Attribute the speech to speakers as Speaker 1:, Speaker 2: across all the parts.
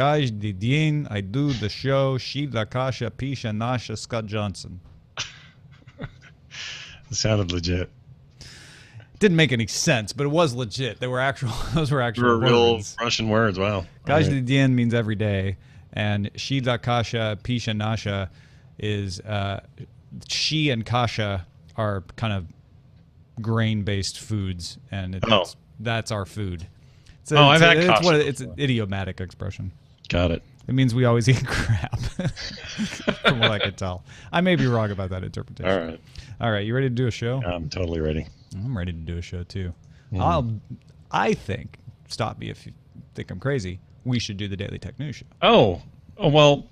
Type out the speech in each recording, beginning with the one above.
Speaker 1: Kaj Dien, I do the show, She La Kasha, Pisha Nasha, Scott Johnson.
Speaker 2: It sounded legit.
Speaker 1: Didn't make any sense, but it was legit. Those were actual
Speaker 2: real
Speaker 1: words.
Speaker 2: Russian words. Wow.
Speaker 1: Kaj Dien means every day, and She La Kasha, Pisha Nasha is she and kasha are kind of grain-based foods, and that's our food.
Speaker 2: I've had kasha.
Speaker 1: It's an idiomatic expression.
Speaker 2: Got it.
Speaker 1: It means we always eat crap, from what I can tell. I may be wrong about that interpretation. All right. You ready to do a show?
Speaker 2: I'm totally ready.
Speaker 1: I'm ready to do a show, too. I think, stop me if you think I'm crazy, we should do the Daily Tech News Show.
Speaker 2: Oh well,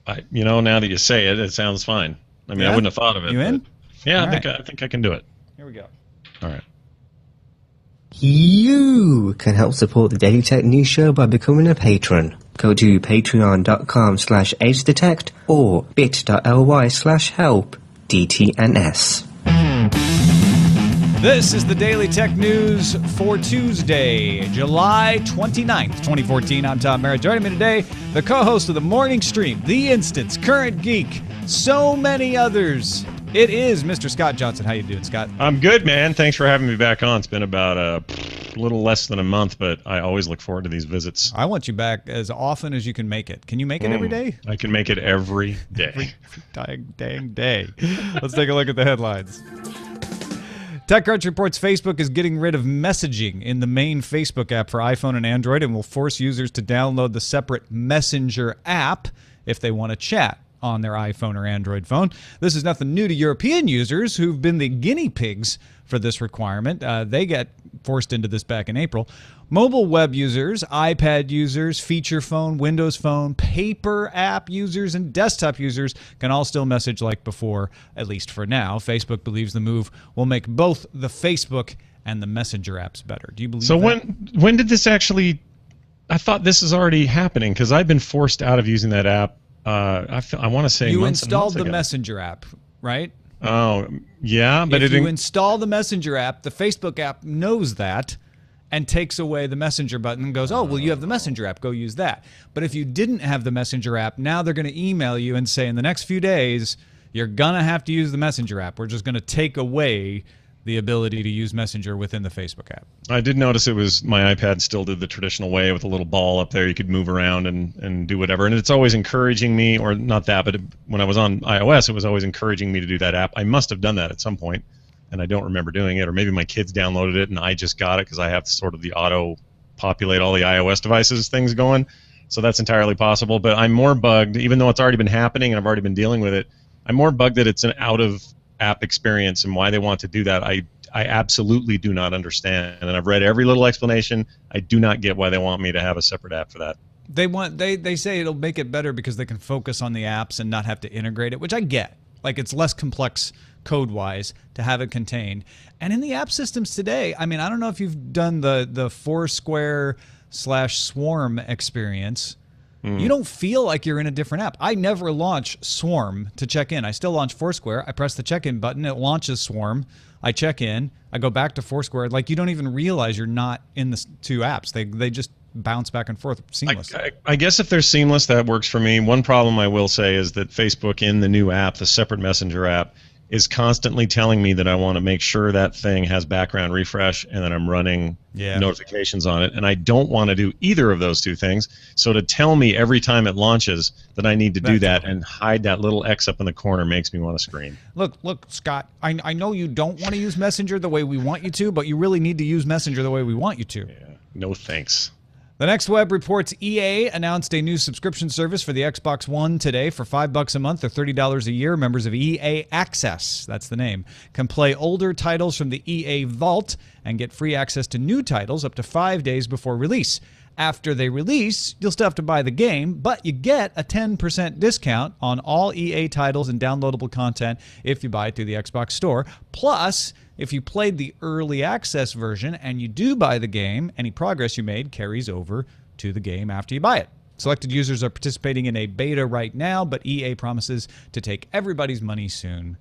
Speaker 2: now that you say it, it sounds fine. I mean, I wouldn't have thought of it.
Speaker 1: You in?
Speaker 2: Yeah, I think I can do it.
Speaker 1: Here we go.
Speaker 2: All right.
Speaker 3: You can help support the Daily Tech News Show by becoming a patron. Go to patreon.com/AgeDetect or bit.ly/help DTNS.
Speaker 1: This is the Daily Tech News for Tuesday, July 29th, 2014. I'm Tom Merritt. Joining me today, the co-host of the Morning Stream, The Instance, Current Geek, so many others. It is Mr. Scott Johnson. How you doing, Scott?
Speaker 2: I'm good, man. Thanks for having me back on. It's been about a little less than a month, but I always look forward to these visits.
Speaker 1: I want you back as often as you can make it. Can you make it every day?
Speaker 2: I can make it every day.
Speaker 1: Every dang day. Let's take a look at the headlines. TechCrunch reports Facebook is getting rid of messaging in the main Facebook app for iPhone and Android and will force users to download the separate Messenger app if they want to chat on their iPhone or Android phone. This is nothing new to European users who've been the guinea pigs for this requirement. They get forced into this back in April. Mobile web users, iPad users, feature phone, Windows Phone, paper app users, and desktop users can all still message like before, at least for now. Facebook believes the move will make both the Facebook and the Messenger apps better. Do you believe
Speaker 2: so
Speaker 1: that?
Speaker 2: when did this actually... I thought this is already happening because I've been forced out of using that app. I want to say
Speaker 1: you
Speaker 2: months
Speaker 1: installed
Speaker 2: and months
Speaker 1: the
Speaker 2: ago.
Speaker 1: Messenger app, right?
Speaker 2: Oh, yeah, but
Speaker 1: if you install the Messenger app, the Facebook app knows that and takes away the Messenger button and goes, oh, well, you have the Messenger app. Go use that. But if you didn't have the Messenger app, now they're going to email you and say in the next few days, you're going to have to use the Messenger app. We're just going to take away the ability to use Messenger within the Facebook app.
Speaker 2: I did notice it was my iPad still did the traditional way with a little ball up there. You could move around and do whatever. And it's always encouraging me, or not that, but when I was on iOS, it was always encouraging me to do that app. I must have done that at some point, and I don't remember doing it. Or maybe my kids downloaded it and I just got it because I have sort of the auto-populate all the iOS devices things going. So that's entirely possible. But I'm more bugged, even though it's already been happening and I've already been dealing with it, I'm more bugged that it's an out-of-app experience, and why they want to do that, I absolutely do not understand. And I've read every little explanation. I do not get why they want me to have a separate app for that.
Speaker 1: They say it'll make it better because they can focus on the apps and not have to integrate it, which I get. Like, it's less complex code-wise to have it contained. And in the app systems today, I mean, I don't know if you've done the Foursquare/Swarm experience. You don't feel like you're in a different app. I never launch Swarm to check in. I still launch Foursquare. I press the check-in button. It launches Swarm. I check in. I go back to Foursquare. Like, you don't even realize you're not in the two apps. They just bounce back and forth seamlessly.
Speaker 2: I guess if they're seamless, that works for me. One problem I will say is that Facebook in the new app, the separate Messenger app, is constantly telling me that I want to make sure that thing has background refresh and that I'm running notifications on it. And I don't want to do either of those two things. So to tell me every time it launches that I need to do that and hide that little X up in the corner makes me want to scream.
Speaker 1: Look, Scott, I know you don't want to use Messenger the way we want you to, but you really need to use Messenger the way we want you to.
Speaker 2: Yeah, no thanks.
Speaker 1: The Next Web reports EA announced a new subscription service for the Xbox One today for $5 a month or $30 a year. Members of EA Access, that's the name, can play older titles from the EA Vault and get free access to new titles up to 5 days before release. After they release, you'll still have to buy the game, but you get a 10% discount on all EA titles and downloadable content if you buy it through the Xbox Store. Plus, if you played the early access version and you do buy the game, any progress you made carries over to the game after you buy it. Selected users are participating in a beta right now, but EA promises to take everybody's money soon.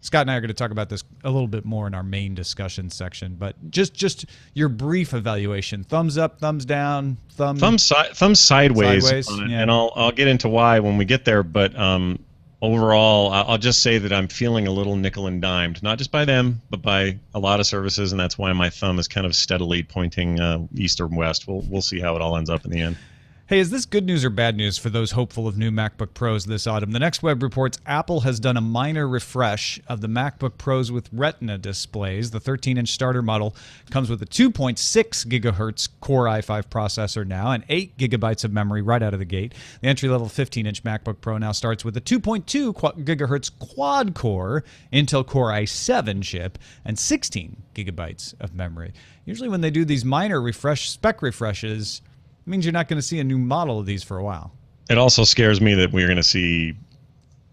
Speaker 1: Scott and I are going to talk about this a little bit more in our main discussion section, but just your brief evaluation. Thumbs up, thumbs down,
Speaker 2: thumb sideways on it,
Speaker 1: yeah.
Speaker 2: and I'll get into why when we get there. But overall, I'll just say that I'm feeling a little nickel and dimed, not just by them, but by a lot of services, and that's why my thumb is kind of steadily pointing east or west. We'll see how it all ends up in the end.
Speaker 1: Hey, is this good news or bad news for those hopeful of new MacBook Pros this autumn? The Next Web reports Apple has done a minor refresh of the MacBook Pros with Retina displays. The 13-inch starter model comes with a 2.6 gigahertz Core i5 processor now and 8 gigabytes of memory right out of the gate. The entry-level 15-inch MacBook Pro now starts with a 2.2 gigahertz quad-core Intel Core i7 chip and 16 gigabytes of memory. Usually when they do these minor spec refreshes, it means you're not going to see a new model of these for a while.
Speaker 2: It also scares me that we're going to see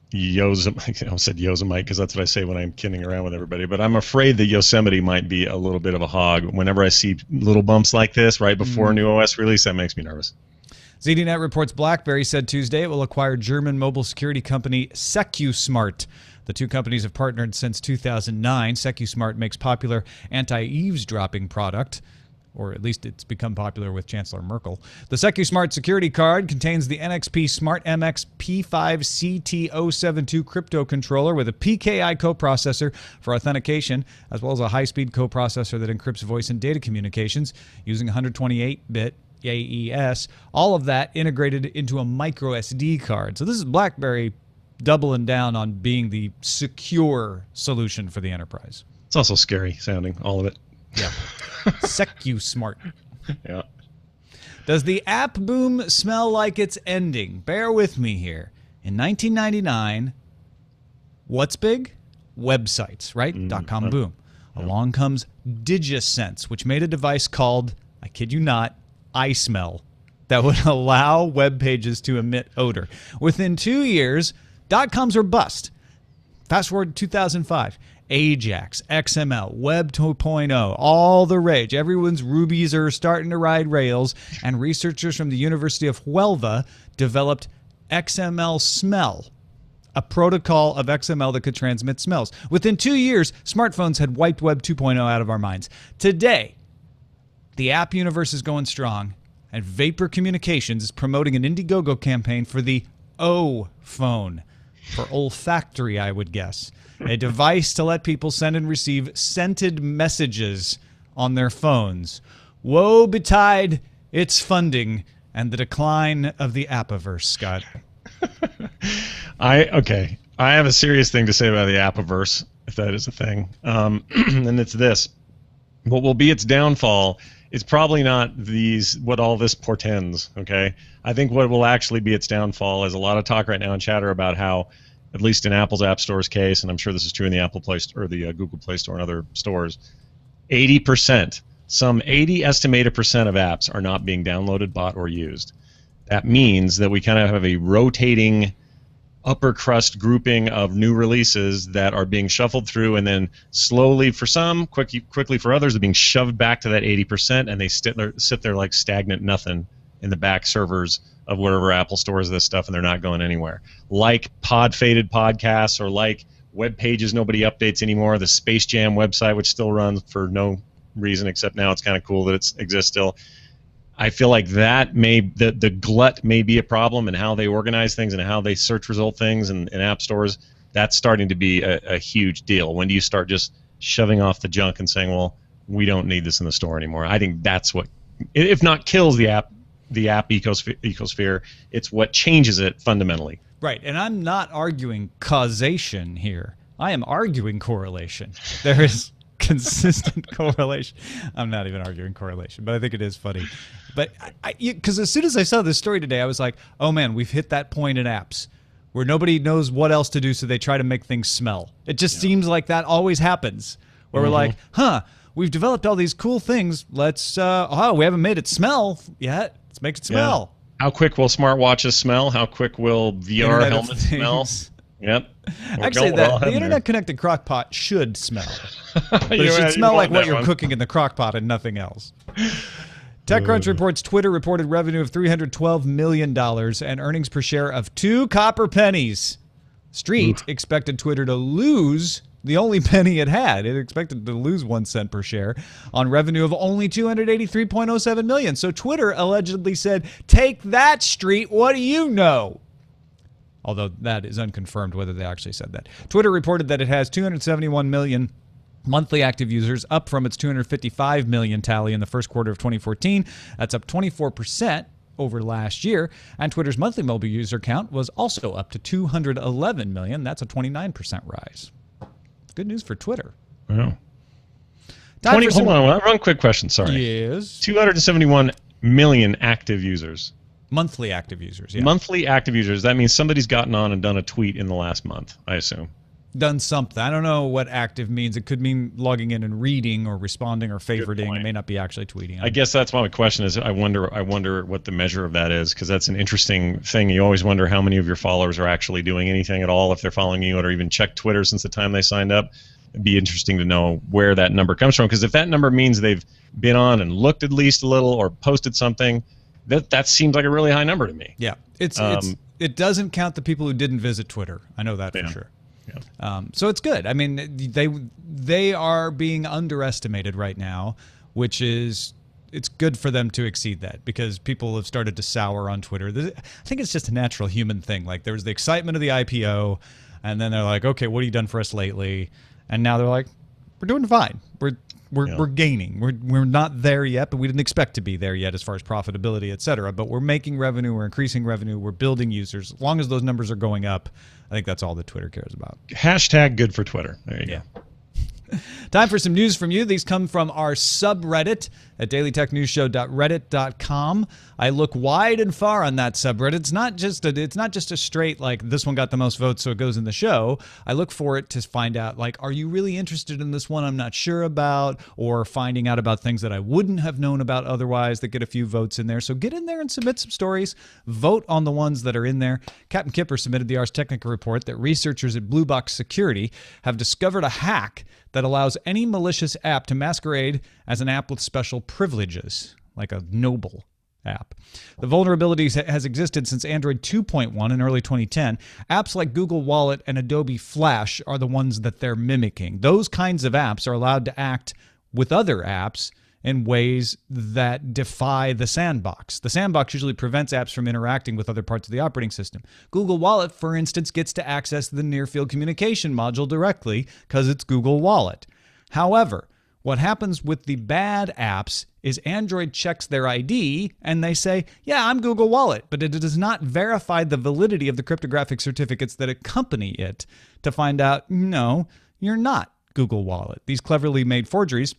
Speaker 2: Yosemite. I said Yosemite because that's what I say when I'm kidding around with everybody. But I'm afraid that Yosemite might be a little bit of a hog. Whenever I see little bumps like this right before a new OS release, that makes me nervous.
Speaker 1: ZDNet reports BlackBerry said Tuesday it will acquire German mobile security company SecuSmart. The two companies have partnered since 2009. SecuSmart makes popular anti-eavesdropping product, or at least it's become popular with Chancellor Merkel. The SecuSmart security card contains the NXP Smart MX P5CT072 crypto controller with a PKI coprocessor for authentication, as well as a high-speed coprocessor that encrypts voice and data communications using 128-bit AES. All of that integrated into a micro SD card. So this is BlackBerry doubling down on being the secure solution for the enterprise.
Speaker 2: It's also scary sounding, all of it.
Speaker 1: Yeah. SecuSmart.
Speaker 2: Yeah.
Speaker 1: Does the app boom smell like it's ending? Bear with me here. In 1999, what's big? Websites, right? .com boom. Along comes DigiSense, which made a device called, I kid you not, iSmell, that would allow web pages to emit odor. Within 2 years, .coms were bust. Fast forward to 2005. Ajax, XML, Web 2.0, all the rage. Everyone's Rubies are starting to ride rails, and researchers from the University of Huelva developed XML Smell, a protocol of XML that could transmit smells. Within 2 years, smartphones had wiped Web 2.0 out of our minds. Today, the app universe is going strong, and Vapor Communications is promoting an Indiegogo campaign for the O phone, for olfactory, I would guess. A device to let people send and receive scented messages on their phones. Woe betide its funding and the decline of the appiverse, Scott.
Speaker 2: I have a serious thing to say about the appiverse, if that is a thing. And it's this. What will be its downfall is probably not what all this portends, okay? I think what will actually be its downfall is a lot of talk right now in chatter about how, at least in Apple's App Store's case, and I'm sure this is true in the Apple Play Store or the Google Play Store and other stores, 80%, some 80 estimated percent of apps are not being downloaded, bought, or used. That means that we kind of have a rotating upper crust grouping of new releases that are being shuffled through, and then slowly for some, quickly for others, are being shoved back to that 80%, and they sit there like stagnant nothing in the back servers of wherever Apple stores this stuff, and they're not going anywhere. Like pod-faded podcasts, or like web pages nobody updates anymore, the Space Jam website, which still runs for no reason except now it's kind of cool that it exists still. I feel like that the glut may be a problem in how they organize things and how they search result things in app stores. That's starting to be a huge deal. When do you start just shoving off the junk and saying, well, we don't need this in the store anymore? I think that's what, if not kills the app ecosphere, it's what changes it fundamentally.
Speaker 1: Right, and I'm not arguing causation here. I am arguing correlation. There is consistent correlation. I'm not even arguing correlation, but I think it is funny. But because as soon as I saw this story today, I was like, oh man, we've hit that point in apps where nobody knows what else to do, so they try to make things smell. It just seems like that always happens, where we're like, we've developed all these cool things. Let's, we haven't made it smell yet. Let's make it smell.
Speaker 2: Yeah. How quick will smartwatches smell? How quick will VR helmets smell? Yep.
Speaker 1: Actually, the internet-connected crock pot should smell. But it should smell like what you're cooking in the crock pot and nothing else. TechCrunch reports Twitter reported revenue of $312 million and earnings per share of 2 copper pennies. Street expected Twitter to lose the only penny it had. It expected to lose 1 cent per share on revenue of only $283.07 million. So Twitter allegedly said, "Take that, Street. What do you know?" Although that is unconfirmed whether they actually said that. Twitter reported that it has 271 million monthly active users, up from its 255 million tally in the first quarter of 2014. That's up 24% over last year. And Twitter's monthly mobile user count was also up to 211 million. That's a 29% rise. Good news for Twitter.
Speaker 2: Wow. Hold on, one quick question. Sorry.
Speaker 1: Yes.
Speaker 2: 271 million active users.
Speaker 1: Monthly active users, yeah.
Speaker 2: Monthly active users. That means somebody's gotten on and done a tweet in the last month, I assume.
Speaker 1: Done something. I don't know what active means. It could mean logging in and reading or responding or favoriting. It may not be actually tweeting.
Speaker 2: I guess that's why my question is, I wonder what the measure of that is, because that's an interesting thing. You always wonder how many of your followers are actually doing anything at all, if they're following you or even checked Twitter since the time they signed up. It'd be interesting to know where that number comes from, because if that number means they've been on and looked at least a little or posted something, that seems like a really high number to me.
Speaker 1: Yeah, it doesn't count the people who didn't visit Twitter. I know that for sure. Yeah. So it's good. I mean, they are being underestimated right now, which is, it's good for them to exceed that, because people have started to sour on Twitter. I think it's just a natural human thing. Like, there was the excitement of the IPO, and then they're like, okay, what have you done for us lately? And now they're like, we're doing fine. We're gaining. We're not there yet, but we didn't expect to be there yet as far as profitability, et cetera. But we're making revenue, we're increasing revenue, we're building users. As long as those numbers are going up, I think that's all that Twitter cares about.
Speaker 2: Hashtag good for Twitter. There you go.
Speaker 1: Time for some news from you. These come from our subreddit at dailytechnewsshow.reddit.com. I look wide and far on that subreddit. It's not just a straight, like, this one got the most votes, so it goes in the show. I look for it to find out, like, are you really interested in this one I'm not sure about, or finding out about things that I wouldn't have known about otherwise that get a few votes in there. So get in there and submit some stories. Vote on the ones that are in there. Captain Kipper submitted the Ars Technica report that researchers at Blue Box Security have discovered a hack that allows any malicious app to masquerade as an app with special privileges, like a noble app. The vulnerability has existed since Android 2.1 in early 2010. Apps like Google Wallet and Adobe Flash are the ones that they're mimicking. Those kinds of apps are allowed to act with other apps in ways that defy the sandbox. The sandbox usually prevents apps from interacting with other parts of the operating system. Google Wallet, for instance, gets to access the near-field communication module directly because it's Google Wallet. However, what happens with the bad apps is Android checks their ID and they say, yeah, I'm Google Wallet, but it does not verify the validity of the cryptographic certificates that accompany it to find out, no, you're not Google Wallet. These cleverly made forgeries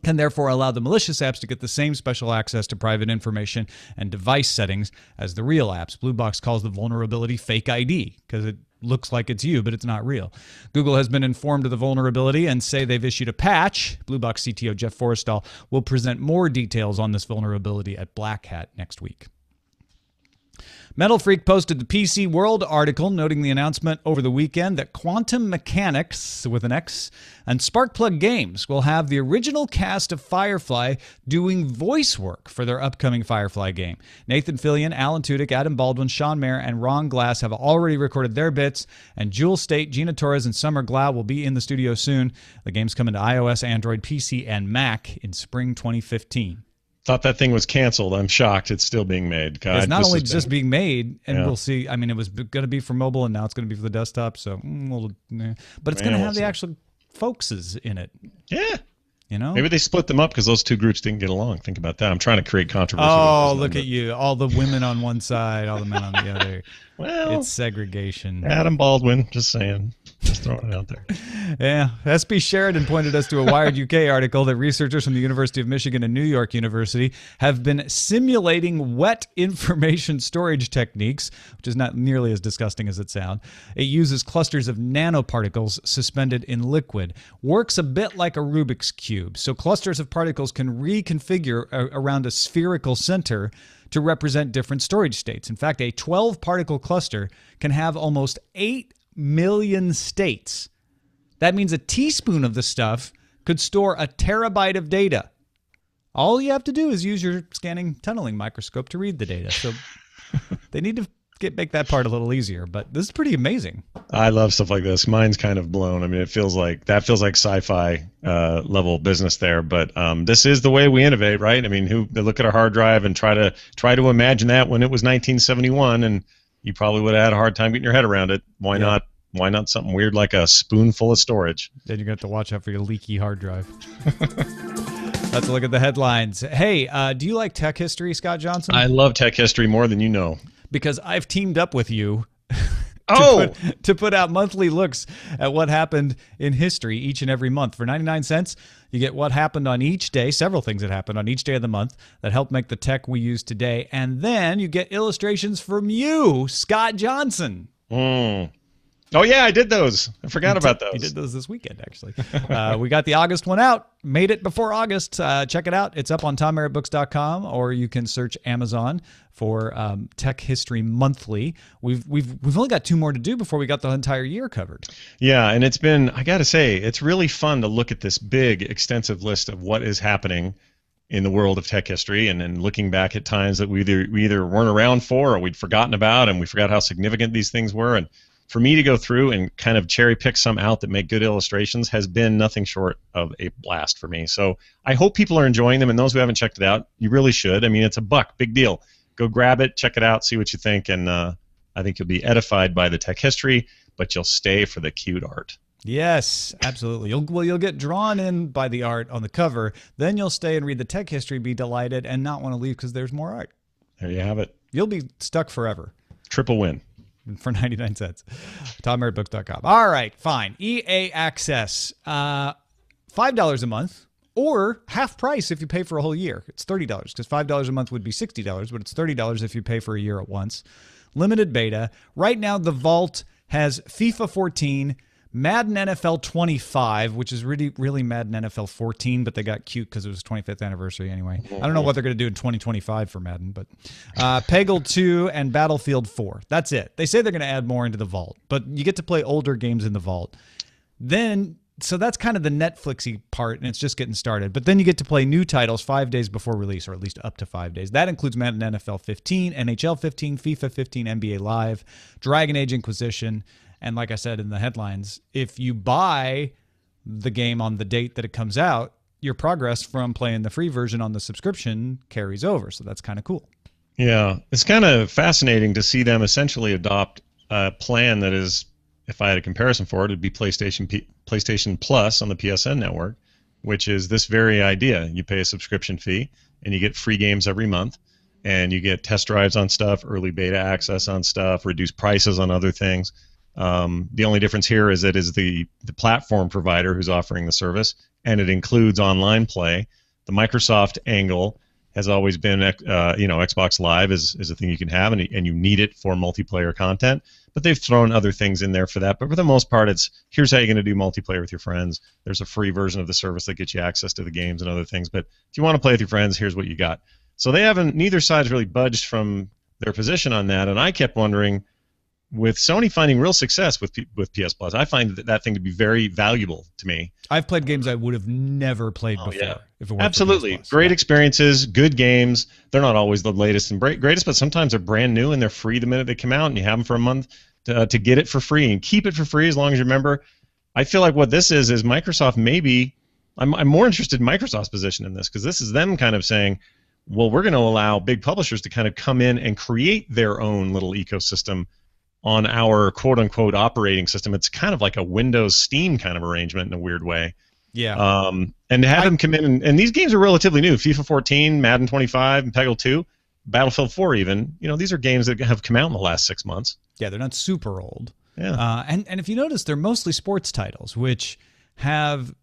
Speaker 1: can therefore allow the malicious apps to get the same special access to private information and device settings as the real apps. Blue Box calls the vulnerability fake ID because it looks like it's you, but it's not real. Google has been informed of the vulnerability and say they've issued a patch. Blue Box CTO Jeff Forrestal will present more details on this vulnerability at Black Hat next week. Metal Freak posted the PC World article noting the announcement over the weekend that Quantum Mechanics, with an X, and Sparkplug Games will have the original cast of Firefly doing voice work for their upcoming Firefly game. Nathan Fillion, Alan Tudyk, Adam Baldwin, Sean Mayer, and Ron Glass have already recorded their bits, and Jewel State, Gina Torres, and Summer Glau will be in the studio soon. The game's coming to iOS, Android, PC, and Mac in spring 2015.
Speaker 2: Thought that thing was canceled. I'm shocked it's still being made. God,
Speaker 1: it's not only just being made, and we'll see. I mean, it was going to be for mobile, and now it's going to be for the desktop. So, but it's going to have the actual folkses in it.
Speaker 2: Yeah.
Speaker 1: You know?
Speaker 2: Maybe they split them up because those two groups didn't get along. Think about that. I'm trying to create controversy.
Speaker 1: Oh, look at you. All the women on one side, all the men on the other.
Speaker 2: Well,
Speaker 1: it's segregation.
Speaker 2: Adam Baldwin, just saying. Just throwing it out there.
Speaker 1: Yeah. SB Sheridan pointed us to a Wired UK article that researchers from the University of Michigan and New York University have been simulating wet information storage techniques, which is not nearly as disgusting as it sounds. It uses clusters of nanoparticles suspended in liquid. Works a bit like a Rubik's Cube. So clusters of particles can reconfigure around a spherical center to represent different storage states. In fact, a 12-particle cluster can have almost 8 million states. That means a teaspoon of the stuff could store a terabyte of data. All you have to do is use your scanning tunneling microscope to read the data. So they need to make that part a little easier. But this is pretty amazing.
Speaker 2: I love stuff like this. Mine's kind of blown. I mean, it feels like sci-fi level business there. But this is the way we innovate, right? I mean, they look at a hard drive and try to imagine that when it was 1971, and you probably would have had a hard time getting your head around it. Why not? Why not something weird like a spoonful of storage?
Speaker 1: Then you're going to have to watch out for your leaky hard drive. Let's look at the headlines. Hey, do you like tech history, Scott Johnson?
Speaker 2: I love tech history more than you know.
Speaker 1: Because I've teamed up with you to put out monthly looks at what happened in history each and every month. For 99 cents, you get what happened on each day, several things that happened on each day of the month that helped make the tech we use today. And then you get illustrations from you, Scott Johnson.
Speaker 2: Oh, yeah, I did those. I forgot about those.
Speaker 1: You did those this weekend, actually. We got the August one out. Made it before August. Check it out. It's up on TomMerrittBooks.com, or you can search Amazon for Tech History Monthly. We've only got 2 more to do before we got the entire year covered.
Speaker 2: Yeah, and it's been, I got to say, it's really fun to look at this big, extensive list of what is happening in the world of tech history, and then looking back at times that we either weren't around for or we'd forgotten about, and we forgot how significant these things were. And for me to go through and kind of cherry pick some out that make good illustrations has been nothing short of a blast for me. So I hope people are enjoying them, and those who haven't checked it out, you really should. I mean, it's $1, big deal. Go grab it, check it out, see what you think, and I think you'll be edified by the tech history, but you'll stay for the cute art.
Speaker 1: Yes, absolutely. You'll get drawn in by the art on the cover, then you'll stay and read the tech history, be delighted, and not want to leave because there's more art.
Speaker 2: There you have it.
Speaker 1: You'll be stuck forever.
Speaker 2: Triple win.
Speaker 1: For 99 cents. TomMerrittBooks.com. All right, fine. EA Access. $5 a month, or half price if you pay for a whole year. It's $30, because $5 a month would be $60, but it's $30 if you pay for a year at once. Limited beta. Right now, the Vault has FIFA 14, Madden NFL 25, which is really Madden NFL 14, but they got cute because it was 25th anniversary anyway. I don't know what they're going to do in 2025 for Madden, but Peggle 2 and Battlefield 4. That's it. They say they're going to add more into the Vault, but you get to play older games in the Vault. So that's kind of the Netflixy part, and it's just getting started. But then you get to play new titles 5 days before release, or at least up to 5 days. That includes Madden NFL 15, NHL 15, FIFA 15, NBA Live, Dragon Age Inquisition. And like I said in the headlines, if you buy the game on the date that it comes out, your progress from playing the free version on the subscription carries over. So that's kind of cool.
Speaker 2: Yeah, it's kind of fascinating to see them essentially adopt a plan that is, if I had a comparison for it, it'd be PlayStation Plus on the PSN network, which is this very idea. You pay a subscription fee, and you get free games every month, and you get test drives on stuff, early beta access on stuff, reduced prices on other things. The only difference here is it is the platform provider who's offering the service, and it includes online play. The Microsoft angle has always been, Xbox Live is a thing you can have, and you need it for multiplayer content. But they've thrown other things in there for that. But for the most part, it's here's how you're going to do multiplayer with your friends. There's a free version of the service that gets you access to the games and other things. But if you want to play with your friends, here's what you got. So neither side's really budged from their position on that. And I kept wondering, with Sony finding real success with PS Plus, I find that thing to be very valuable to me.
Speaker 1: I've played games I would have never played before.
Speaker 2: Yeah.
Speaker 1: If it weren't
Speaker 2: Absolutely.
Speaker 1: for PS Plus.
Speaker 2: Great experiences, good games. They're not always the latest and greatest, but sometimes they're brand new and they're free the minute they come out, and you have them for a month to get it for free and keep it for free as long as you remember. I feel like what this is Microsoft maybe – I'm more interested in Microsoft's position in this, because this is them kind of saying, well, we're going to allow big publishers to kind of come in and create their own little ecosystem on our quote-unquote operating system. It's kind of like a Windows Steam kind of arrangement in a weird way.
Speaker 1: Yeah.
Speaker 2: And to have them come in, and these games are relatively new. FIFA 14, Madden 25, and Peggle 2, Battlefield 4 even. These are games that have come out in the last 6 months.
Speaker 1: Yeah, they're not super old.
Speaker 2: Yeah.
Speaker 1: And if you notice, they're mostly sports titles, which have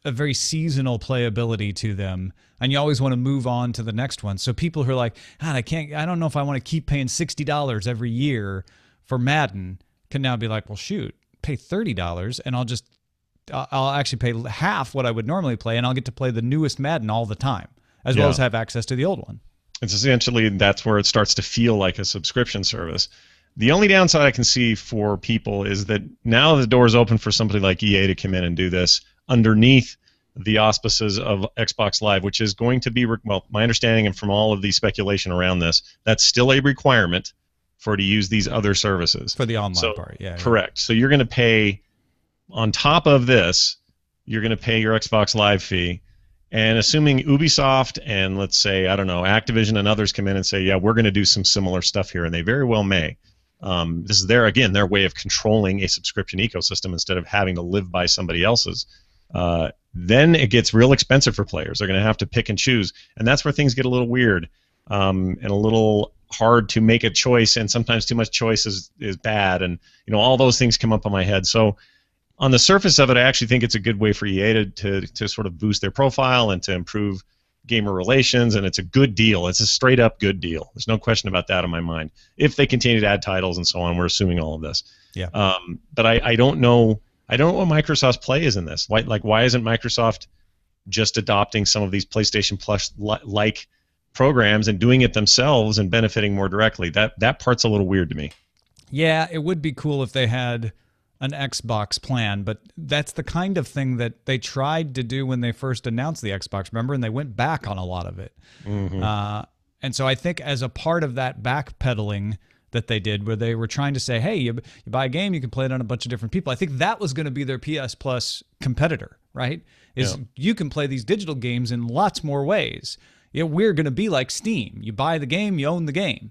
Speaker 1: a very seasonal playability to them, and you always want to move on to the next one. So people who are like, I don't know if I want to keep paying $60 every year for Madden, can now be like, well, shoot, pay $30, and I'll actually pay half what I would normally play, and I'll get to play the newest Madden all the time, as well as have access to the old one.
Speaker 2: It's essentially, that's where it starts to feel like a subscription service. The only downside I can see for people is that now the door is open for somebody like EA to come in and do this underneath the auspices of Xbox Live, which is going to be, well, my understanding and from all of the speculation around this, that's still a requirement to use these other services.
Speaker 1: For the online part, yeah.
Speaker 2: Correct. So you're going to pay, on top of this, you're going to pay your Xbox Live fee. And assuming Ubisoft and, let's say, I don't know, Activision and others come in and say, yeah, we're going to do some similar stuff here, and they very well may. This is their way of controlling a subscription ecosystem instead of having to live by somebody else's. Then it gets real expensive for players. They're going to have to pick and choose, and that's where things get a little weird and a little hard to make a choice, and sometimes too much choice is bad, and all those things come up on my head. So on the surface of it, I actually think it's a good way for EA to sort of boost their profile and to improve gamer relations, and it's a good deal. It's a straight up good deal. There's no question about that in my mind. If they continue to add titles and so on, we're assuming all of this.
Speaker 1: Yeah.
Speaker 2: But I don't know. I don't know what Microsoft's play is in this. Why isn't Microsoft just adopting some of these PlayStation Plus like programs and doing it themselves and benefiting more directly? That part's a little weird to me.
Speaker 1: Yeah, it would be cool if they had an Xbox plan, but that's the kind of thing that they tried to do when they first announced the Xbox, remember? And they went back on a lot of it. Mm-hmm. And so I think as a part of that backpedaling that they did, where they were trying to say, hey, you buy a game, you can play it on a bunch of different people. I think that was going to be their PS Plus competitor, right? You can play these digital games in lots more ways. We're going to be like Steam. You buy the game, you own the game.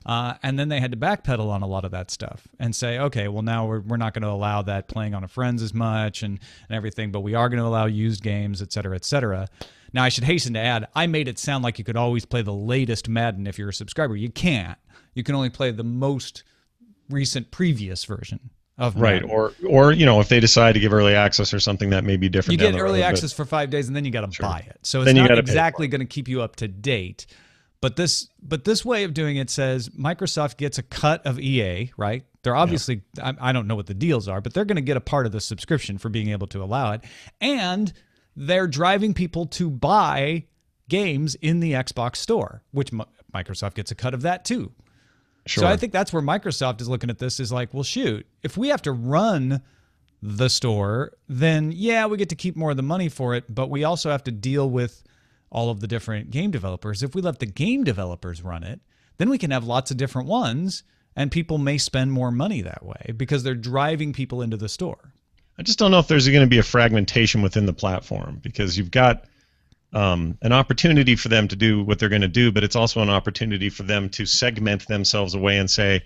Speaker 1: And then they had to backpedal on a lot of that stuff and say, okay, well, now we're not going to allow that playing on a friends as much and everything, but we are going to allow used games, et cetera, et cetera. Now, I should hasten to add, I made it sound like you could always play the latest Madden if you're a subscriber. You can't. You can only play the most recent previous version of Madden.
Speaker 2: Right, or if they decide to give early access or something, that may be different.
Speaker 1: You get early access for 5 days, and then you got to buy it. So it's not exactly going to keep you up to date. But this way of doing it says Microsoft gets a cut of EA, right? They're obviously, I don't know what the deals are, but they're going to get a part of the subscription for being able to allow it. And they're driving people to buy games in the Xbox store, which Microsoft gets a cut of that too. Sure. So I think that's where Microsoft is looking at this, is like, well, shoot, if we have to run the store, then yeah, we get to keep more of the money for it, but we also have to deal with all of the different game developers. If we let the game developers run it, then we can have lots of different ones, and people may spend more money that way because they're driving people into the store.
Speaker 2: I just don't know if there's going to be a fragmentation within the platform, because you've got an opportunity for them to do what they're going to do, but it's also an opportunity for them to segment themselves away and say,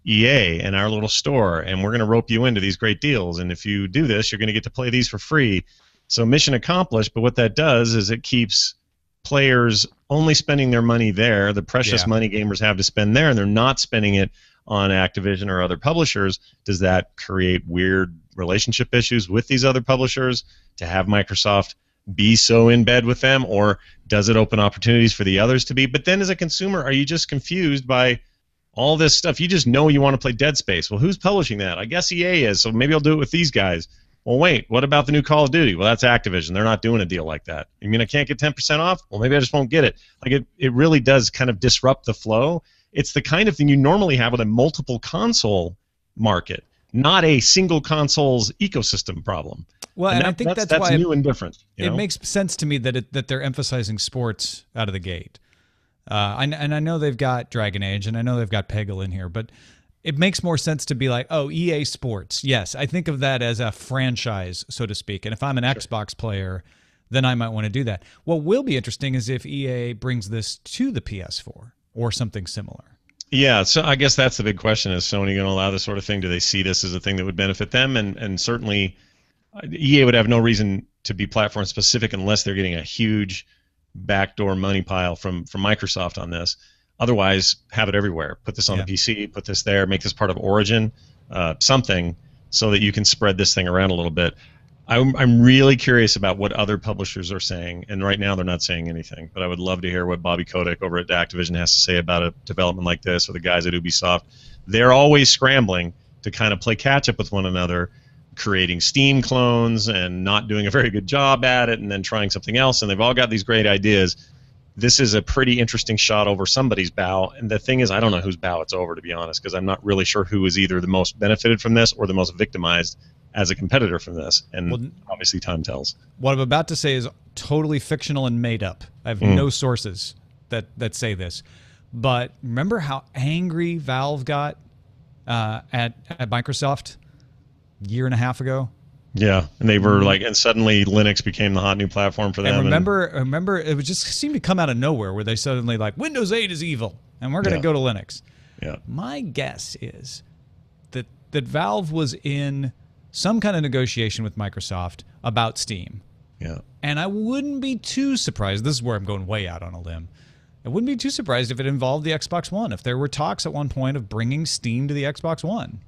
Speaker 2: EA and our little store, and we're going to rope you into these great deals, and if you do this, you're going to get to play these for free. So mission accomplished, but what that does is it keeps players only spending their money there, the precious money gamers have to spend there, and they're not spending it on Activision or other publishers. Does that create weird relationship issues with these other publishers to have Microsoft be so in bed with them, or does it open opportunities for the others to be? But then as a consumer, are you just confused by all this stuff? You just know you want to play Dead Space. Well, who's publishing that? I guess EA is, so maybe I'll do it with these guys. Well, wait, what about the new Call of Duty? Well, that's Activision. They're not doing a deal like that. I mean, I can't get 10% off? Well, maybe I just won't get it. Like, it really does kind of disrupt the flow. It's the kind of thing you normally have with a multiple console market, not a single console's ecosystem problem.
Speaker 1: Well, and I think that's why
Speaker 2: new and different.
Speaker 1: It makes sense to me that they're emphasizing sports out of the gate. And I know they've got Dragon Age, and I know they've got Peggle in here, but it makes more sense to be like, oh, EA Sports. Yes, I think of that as a franchise, so to speak. And if I'm an Xbox player, then I might want to do that. What will be interesting is if EA brings this to the PS4 or something similar.
Speaker 2: Yeah, so I guess that's the big question. Is Sony going to allow this sort of thing? Do they see this as a thing that would benefit them? And certainly EA would have no reason to be platform specific unless they're getting a huge backdoor money pile from Microsoft on this. Otherwise, have it everywhere. Put this on the PC, put this there, make this part of Origin, something, so that you can spread this thing around a little bit. I'm really curious about what other publishers are saying, and right now they're not saying anything. But I would love to hear what Bobby Kotick over at Activision has to say about a development like this, or the guys at Ubisoft. They're always scrambling to kind of play catch-up with one another, creating Steam clones and not doing a very good job at it, and then trying something else, and they've all got these great ideas. This is a pretty interesting shot over somebody's bow, and the thing is, I don't know whose bow it's over, to be honest, because I'm not really sure who is either the most benefited from this or the most victimized as a competitor from this, and obviously time tells.
Speaker 1: What I'm about to say is totally fictional and made up. I have no sources that say this, But remember how angry Valve got at Microsoft a year and a half ago?
Speaker 2: Yeah, and they were like, and suddenly Linux became the hot new platform for them.
Speaker 1: And remember, it would just seem to come out of nowhere where they suddenly like, Windows 8 is evil, and we're going to go to Linux.
Speaker 2: Yeah.
Speaker 1: My guess is that Valve was in some kind of negotiation with Microsoft about Steam.
Speaker 2: Yeah.
Speaker 1: And I wouldn't be too surprised. This is where I'm going way out on a limb. I wouldn't be too surprised if it involved the Xbox One, if there were talks at one point of bringing Steam to the Xbox One.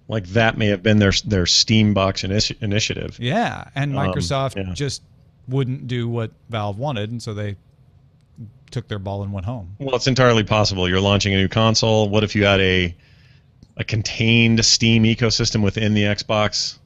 Speaker 2: Like that may have been their Steambox initiative.
Speaker 1: Yeah, and Microsoft just wouldn't do what Valve wanted, and so they took their ball and went home.
Speaker 2: Well, it's entirely possible. You're launching a new console. What if you had a contained Steam ecosystem within the Xbox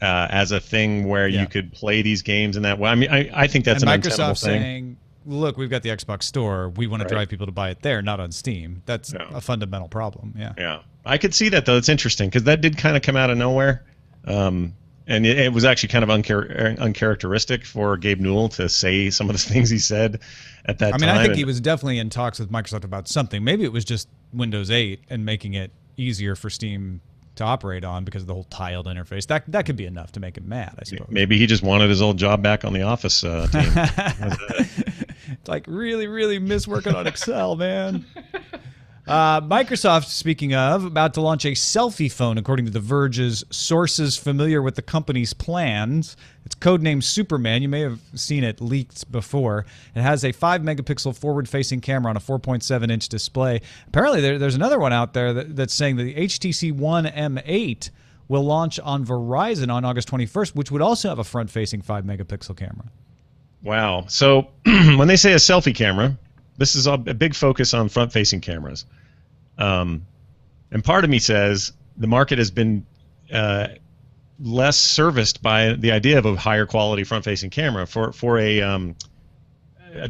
Speaker 2: as a thing where you could play these games in that way? I mean, I think that's an untenable thing.
Speaker 1: Saying, look, we've got the Xbox Store. We want to drive people to buy it there, not on Steam. That's a fundamental problem. Yeah.
Speaker 2: Yeah. I could see that, though. It's interesting because that did kind of come out of nowhere. And it was actually kind of uncharacteristic for Gabe Newell to say some of the things he said at that time.
Speaker 1: I mean, I think he was definitely in talks with Microsoft about something. Maybe it was just Windows 8 and making it easier for Steam to operate on because of the whole tiled interface. That could be enough to make him mad, I suppose.
Speaker 2: Maybe he just wanted his old job back on the Office team.
Speaker 1: It's like, really, really miss working on Excel, man. Microsoft, speaking of, about to launch a selfie phone, according to The Verge's sources familiar with the company's plans. It's codenamed Superman. You may have seen it leaked before. It has a 5-megapixel forward-facing camera on a 4.7-inch display. Apparently, there's another one out there that's saying that the HTC One M8 will launch on Verizon on August 21st, which would also have a front-facing 5-megapixel camera.
Speaker 2: Wow. So when they say a selfie camera, this is a big focus on front-facing cameras. And part of me says the market has been less serviced by the idea of a higher quality front-facing camera for a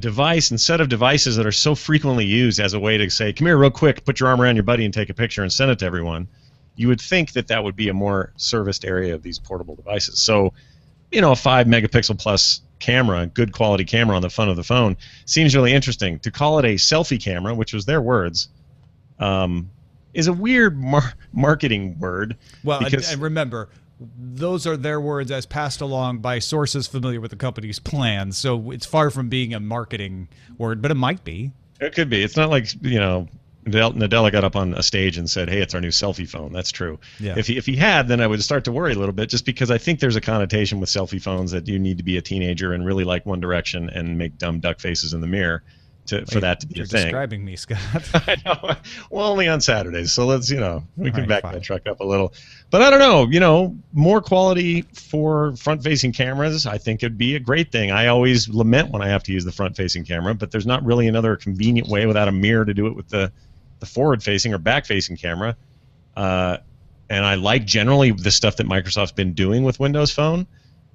Speaker 2: device and set of devices that are so frequently used as a way to say, come here real quick, put your arm around your buddy and take a picture and send it to everyone. You would think that would be a more serviced area of these portable devices. So, a 5-megapixel plus camera, good quality camera on the front of the phone seems really interesting. To call it a selfie camera, which was their words, is a weird marketing word.
Speaker 1: Well, and remember, those are their words as passed along by sources familiar with the company's plans. So it's far from being a marketing word, but it might be.
Speaker 2: It could be. It's not like, Nadella got up on a stage and said, hey, it's our new selfie phone. That's true. Yeah. If he had, then I would start to worry a little bit, just because I think there's a connotation with selfie phones that you need to be a teenager and really like One Direction and make dumb duck faces in the mirror for that to be a thing.
Speaker 1: You're describing me, Scott.
Speaker 2: I know. Well, only on Saturdays, so let's, we can back that truck up a little. But I don't know, more quality for front-facing cameras, I think it'd be a great thing. I always lament when I have to use the front-facing camera, but there's not really another convenient way without a mirror to do it with the forward-facing or back-facing camera. And I like generally the stuff that Microsoft's been doing with Windows Phone.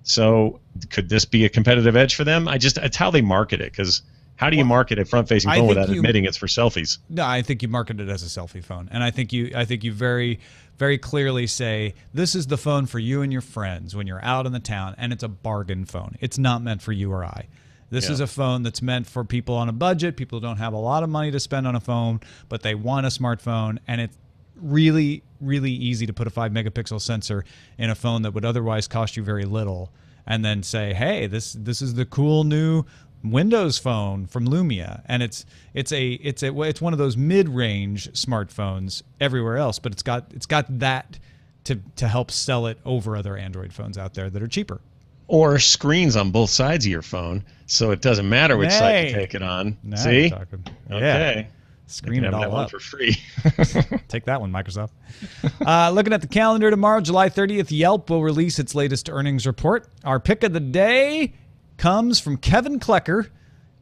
Speaker 2: So could this be a competitive edge for them? It's how they market it, because how do you market a front-facing phone without admitting it's for selfies?
Speaker 1: No, I think you market it as a selfie phone, and I think you very, very clearly say this is the phone for you and your friends when you're out in the town, and it's a bargain phone. It's not meant for you or I. This is a phone that's meant for people on a budget, people who don't have a lot of money to spend on a phone, but they want a smartphone, and it's really, really easy to put a 5-megapixel sensor in a phone that would otherwise cost you very little, and then say, hey, this is the cool new Windows Phone from Lumia, and it's one of those mid-range smartphones everywhere else, but it's got that to help sell it over other Android phones out there that are cheaper.
Speaker 2: Or screens on both sides of your phone, so it doesn't matter which side you take it on. See? Okay.
Speaker 1: Screen it all up
Speaker 2: for free.
Speaker 1: Take that one, Microsoft. Looking at the calendar tomorrow, July 30th, Yelp will release its latest earnings report. Our pick of the day comes from Kevin Klecker.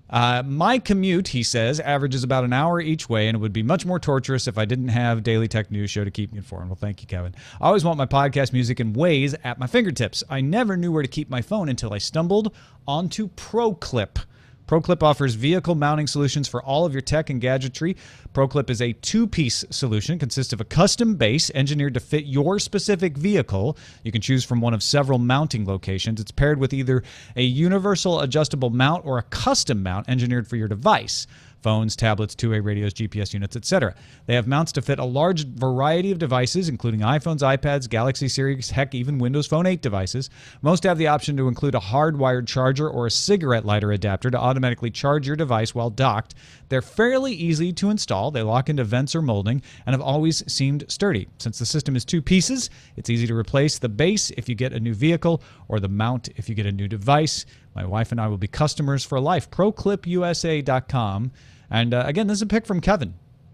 Speaker 1: My commute, he says, averages about an hour each way, and it would be much more torturous if I didn't have Daily Tech News Show to keep me informed. Well, thank you, Kevin. I always want my podcast music in Waze at my fingertips. I never knew where to keep my phone until I stumbled onto ProClip. ProClip offers vehicle mounting solutions for all of your tech and gadgetry. ProClip is a two-piece solution. It consists of a custom base engineered to fit your specific vehicle. You can choose from one of several mounting locations. It's paired with either a universal adjustable mount or a custom mount engineered for your device. phones, tablets, two-way radios, GPS units, etc. They have mounts to fit a large variety of devices, including iPhones, iPads, Galaxy Series, heck, even Windows Phone 8 devices. Most have the option to include a hardwired charger or a cigarette lighter adapter to automatically charge your device while docked. They're fairly easy to install. They lock into vents or molding and have always seemed sturdy. Since the system is two pieces, it's easy to replace the base if you get a new vehicle or the mount if you get a new device. My wife and I will be customers for life. ProClipUSA.com. And again, this is a pick from Kevin.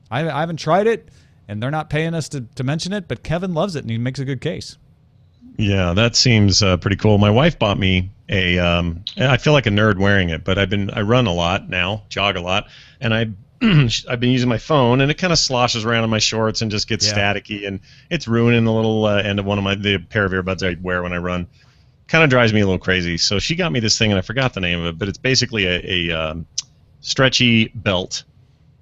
Speaker 1: I haven't tried it, and they're not paying us to mention it, but Kevin loves it, and he makes a good case.
Speaker 2: Yeah, that seems pretty cool. My wife bought me a. I feel like a nerd wearing it, but I run a lot now, jog a lot, and I've been using my phone, and it kind of sloshes around in my shorts and just gets staticky, and it's ruining the little end of the pair of earbuds I wear when I run. Kind of drives me a little crazy. So she got me this thing, and I forgot the name of it, but it's basically a stretchy belt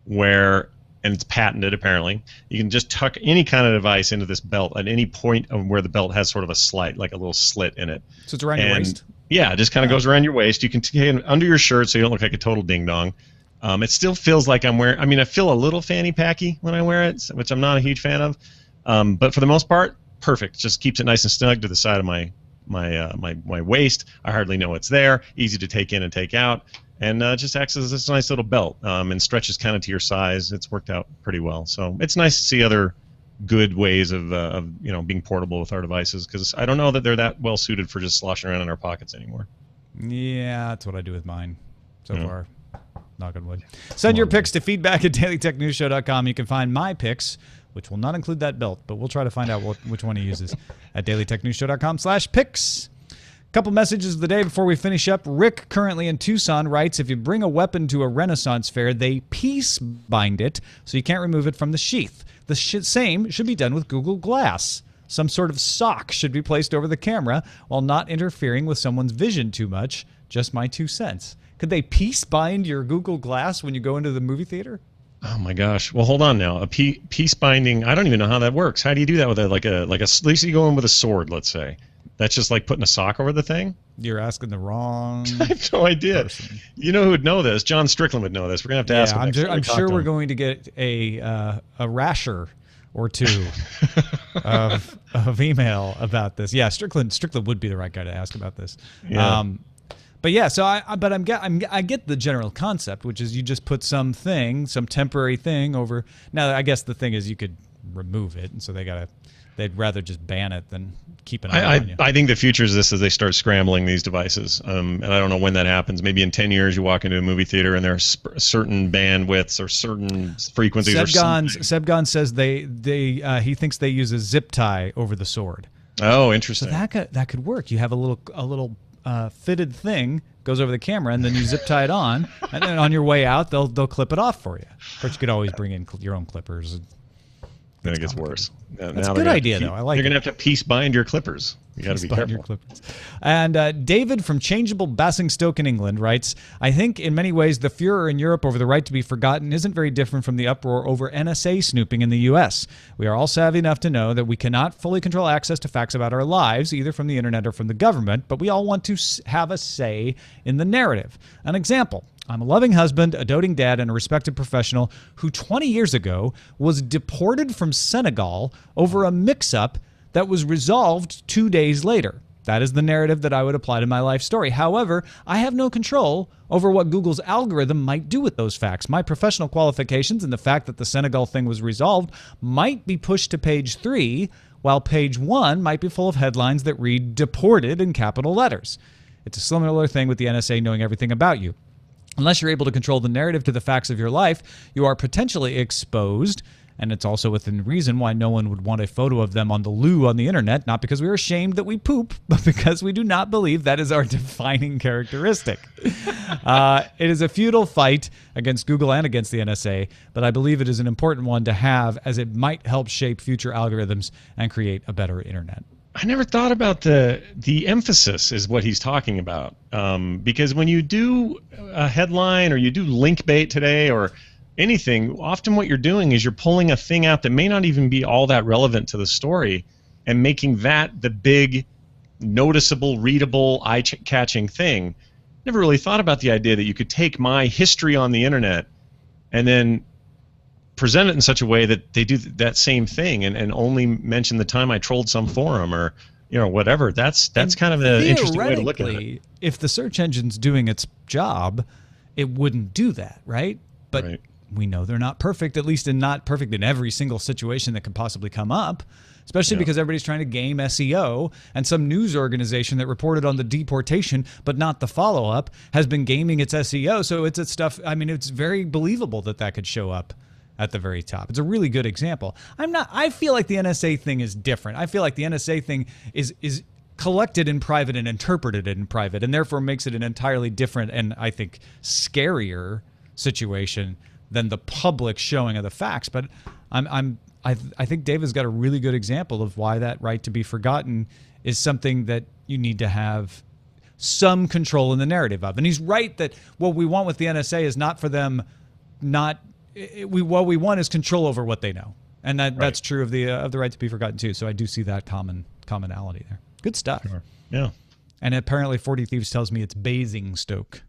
Speaker 2: and it's patented apparently. You can just tuck any kind of device into this belt at any point of where the belt has sort of a slit, like a little slit in it.
Speaker 1: So it's around your waist?
Speaker 2: Yeah, it just kind of goes around your waist. You can take it under your shirt so you don't look like a total ding-dong. It still feels like I'm wearing... I mean, I feel a little fanny-packy when I wear it, which I'm not a huge fan of. But for the most part, perfect. Just keeps it nice and snug to the side of my waist. I hardly know it's there. Easy to take in and take out. And just acts as this nice little belt and stretches kind of to your size. It's worked out pretty well. So it's nice to see other good ways of being portable with our devices, because I don't know that they're that well suited for just sloshing around in our pockets anymore.
Speaker 1: Yeah, that's what I do with mine so far. Knock on wood. Send your picks to feedback@dailytechnewsshow.com. You can find my picks, which will not include that belt, but we'll try to find out which one he uses at dailytechnewsshow.com/picks. Couple messages of the day before we finish up. Rick, currently in Tucson, writes, if you bring a weapon to a Renaissance fair, they piece bind it so you can't remove it from the sheath. The same should be done with Google Glass. Some sort of sock should be placed over the camera while not interfering with someone's vision too much. Just my 2 cents. Could they piece bind your Google Glass when you go into the movie theater?
Speaker 2: Oh my gosh! Well, hold on now. A piece binding. I don't even know how that works. How do you do that with at least you go in with a sword, let's say. That's just like putting a sock over the thing?
Speaker 1: You're asking the wrong
Speaker 2: I have no idea.
Speaker 1: person.
Speaker 2: You know who would know this? John Strickland would know this. We're going to have to ask him.
Speaker 1: I'm sure we're going to get a rasher or two of email about this. Yeah, Strickland would be the right guy to ask about this.
Speaker 2: Yeah.
Speaker 1: But yeah, so I get the general concept, which is you just put some temporary thing over. Now, I guess the thing is you could remove it, and so they'd rather just ban it than keep an eye on you.
Speaker 2: I think the future is this: as they start scrambling these devices, and I don't know when that happens. Maybe in 10 years, you walk into a movie theater and there's certain bandwidths or certain frequencies.
Speaker 1: Sebgon says he thinks they use a zip tie over the sword.
Speaker 2: Oh, interesting.
Speaker 1: So that could work. You have a little fitted thing goes over the camera, and then you zip tie it on, and then on your way out, they'll clip it off for you. Of course, you could always bring in your own clippers.
Speaker 2: Then it gets worse.
Speaker 1: That's a good idea, though. I like it.
Speaker 2: You're going to have to piece bind your clippers. You got to be careful.
Speaker 1: And David from Changeable Basingstoke in England writes, I think in many ways the furor in Europe over the right to be forgotten isn't very different from the uproar over NSA snooping in the U.S. We are all savvy enough to know that we cannot fully control access to facts about our lives, either from the internet or from the government, but we all want to have a say in the narrative. An example. I'm a loving husband, a doting dad, and a respected professional who 20 years ago was deported from Senegal over a mix-up that was resolved 2 days later. That is the narrative that I would apply to my life story. However, I have no control over what Google's algorithm might do with those facts. My professional qualifications and the fact that the Senegal thing was resolved might be pushed to page 3, while page 1 might be full of headlines that read deported in capital letters. It's a similar thing with the NSA knowing everything about you. Unless you're able to control the narrative to the facts of your life, you are potentially exposed, and it's also within reason why no one would want a photo of them on the loo on the internet, not because we are ashamed that we poop, but because we do not believe that is our defining characteristic. It is a futile fight against Google and against the NSA, but I believe it is an important one to have, as it might help shape future algorithms and create a better internet.
Speaker 2: I never thought about the emphasis is what he's talking about, because when you do a headline or you do link bait today or anything, often what you're doing is you're pulling a thing out that may not even be all that relevant to the story and making that the big, noticeable, readable, eye-catching thing. Never really thought about the idea that you could take my history on the internet and then present it in such a way that they do that same thing and only mention the time I trolled some forum or whatever. That's kind of an interesting way to look at it.
Speaker 1: Theoretically, if the search engine's doing its job, it wouldn't do that, right? But
Speaker 2: Right.
Speaker 1: we know they're not perfect, at least not perfect in every single situation that could possibly come up, especially because everybody's trying to game SEO, and some news organization that reported on the deportation but not the follow-up has been gaming its SEO. So it's stuff, I mean, it's very believable that that could show up at the very top. It's a really good example. I feel like the NSA thing is different. I feel like the NSA thing is collected in private and interpreted in private, and therefore makes it an entirely different and I think scarier situation than the public showing of the facts. But I think David's got a really good example of why that right to be forgotten is something that you need to have some control in the narrative of. And he's right that what we want with the NSA is not for them what we want is control over what they know. And that's true of the right to be forgotten too. So I do see that commonality there. Good stuff.
Speaker 2: Sure. Yeah.
Speaker 1: And apparently 40 Thieves tells me it's Basingstoke.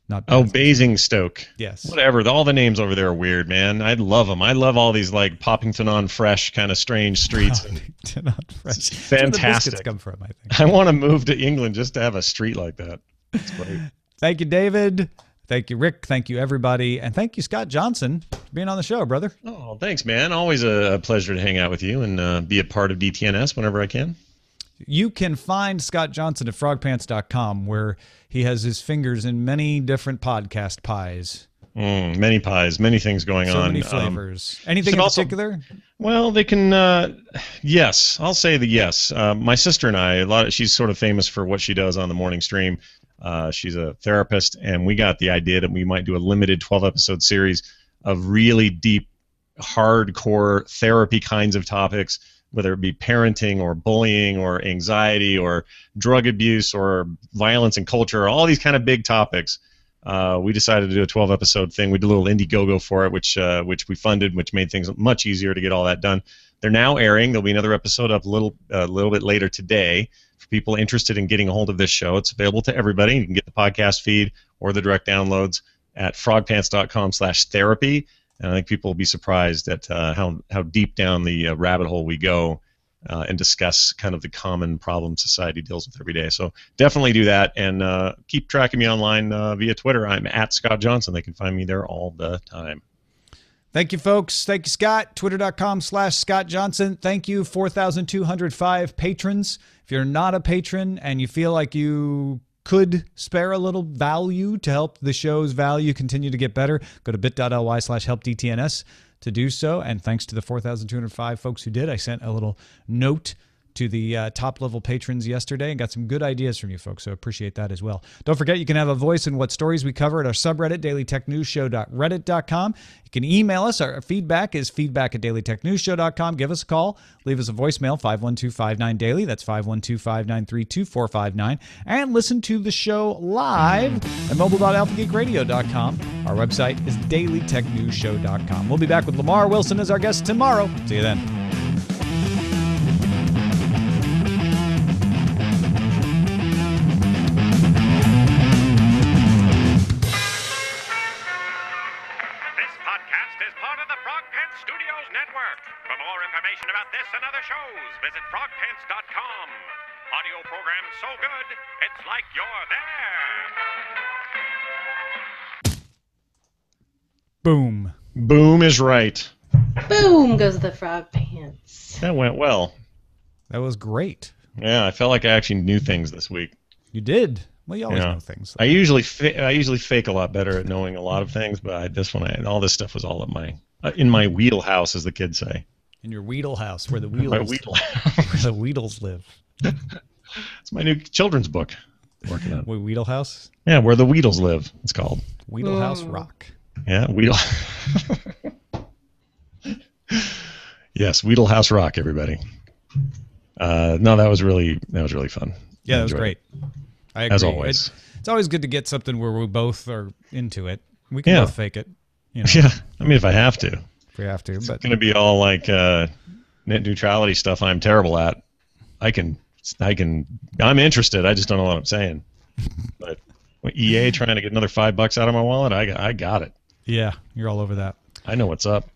Speaker 1: Not
Speaker 2: Basingstoke.
Speaker 1: Yes.
Speaker 2: Whatever. All the names over there are weird, man. I love them. I love all these like Poppington-on-Fresh kind of strange streets.
Speaker 1: Poppington-on-Fresh.
Speaker 2: It's
Speaker 1: That's where the
Speaker 2: fantastic.
Speaker 1: biscuits come from, I think.
Speaker 2: I want to move to England just to have a street like that. It's great.
Speaker 1: Thank you, David. Thank you, Rick. Thank you, everybody. And thank you, Scott Johnson, for being on the show, brother.
Speaker 2: Oh, thanks, man. Always a pleasure to hang out with you and be a part of DTNS whenever I can.
Speaker 1: You can find Scott Johnson at frogpants.com, where he has his fingers in many different podcast pies.
Speaker 2: Many pies, many things going on.
Speaker 1: So many flavors. Anything in particular?
Speaker 2: Well, they can. Yes, I'll say the yes. My sister and I, she's sort of famous for what she does on the morning stream. She's a therapist, and we got the idea that we might do a limited 12-episode series of really deep, hardcore therapy kinds of topics, whether it be parenting or bullying or anxiety or drug abuse or violence and culture, all these kind of big topics. We decided to do a 12-episode thing. We did a little Indiegogo for it, which we funded, which made things much easier to get all that done. They're now airing. There'll be another episode up a little bit later today. For people interested in getting a hold of this show, it's available to everybody. You can get the podcast feed or the direct downloads at frogpants.com/therapy. And I think people will be surprised at how deep down the rabbit hole we go and discuss kind of the common problems society deals with every day. So definitely do that, and keep tracking me online via Twitter. I'm at Scott Johnson. They can find me there all the time.
Speaker 1: Thank you, folks. Thank you, Scott. Twitter.com/Scott Johnson. Thank you, 4,205 patrons. If you're not a patron and you feel like you could spare a little value to help the show's value continue to get better, go to bit.ly/helpdtns to do so. And thanks to the 4,205 folks who did. I sent a little note to the top-level patrons yesterday and got some good ideas from you folks, so appreciate that as well. Don't forget, you can have a voice in what stories we cover at our subreddit, dailytechnewsshow.reddit.com. You can email us. Our feedback is feedback@dailytechnewsshow.com. Give us a call. Leave us a voicemail, 512-59-DAILY. That's 512-593-2459. And listen to the show live at mobile.alphageekradio.com. Our website is dailytechnewsshow.com. We'll be back with Lamar Wilson as our guest tomorrow. See you then.
Speaker 4: Visit frogpants.com. Audio program so good, it's like you're there.
Speaker 1: Boom.
Speaker 2: Boom is right.
Speaker 5: Boom goes the frog pants.
Speaker 2: That went well.
Speaker 1: That was great.
Speaker 2: Yeah, I felt like I actually knew things this week.
Speaker 1: You did. Well, you always know things.
Speaker 2: I usually fake a lot better at knowing a lot of things, but all this stuff was all in my wheelhouse, as the kids say.
Speaker 1: In your Weedle house, where the Weedles,
Speaker 2: my Weedle
Speaker 1: where the Weedles live.
Speaker 2: It's my new children's book. Working on.
Speaker 1: Weedle house.
Speaker 2: Yeah, where the Weedles live. It's called
Speaker 1: Weedle House Rock.
Speaker 2: Yeah, Weedle. Yes, Weedle House Rock, everybody. No, that was really fun.
Speaker 1: Yeah, that was great. I agree.
Speaker 2: As always.
Speaker 1: It's always good to get something where we both are into it. We can both fake it. You know.
Speaker 2: Yeah, I mean, if I have to.
Speaker 1: We have to,
Speaker 2: it's
Speaker 1: but
Speaker 2: going to be all like net neutrality stuff I'm terrible at. I'm interested. I just don't know what I'm saying. But EA trying to get another $5 out of my wallet, I got it.
Speaker 1: Yeah, you're all over that.
Speaker 2: I know what's up.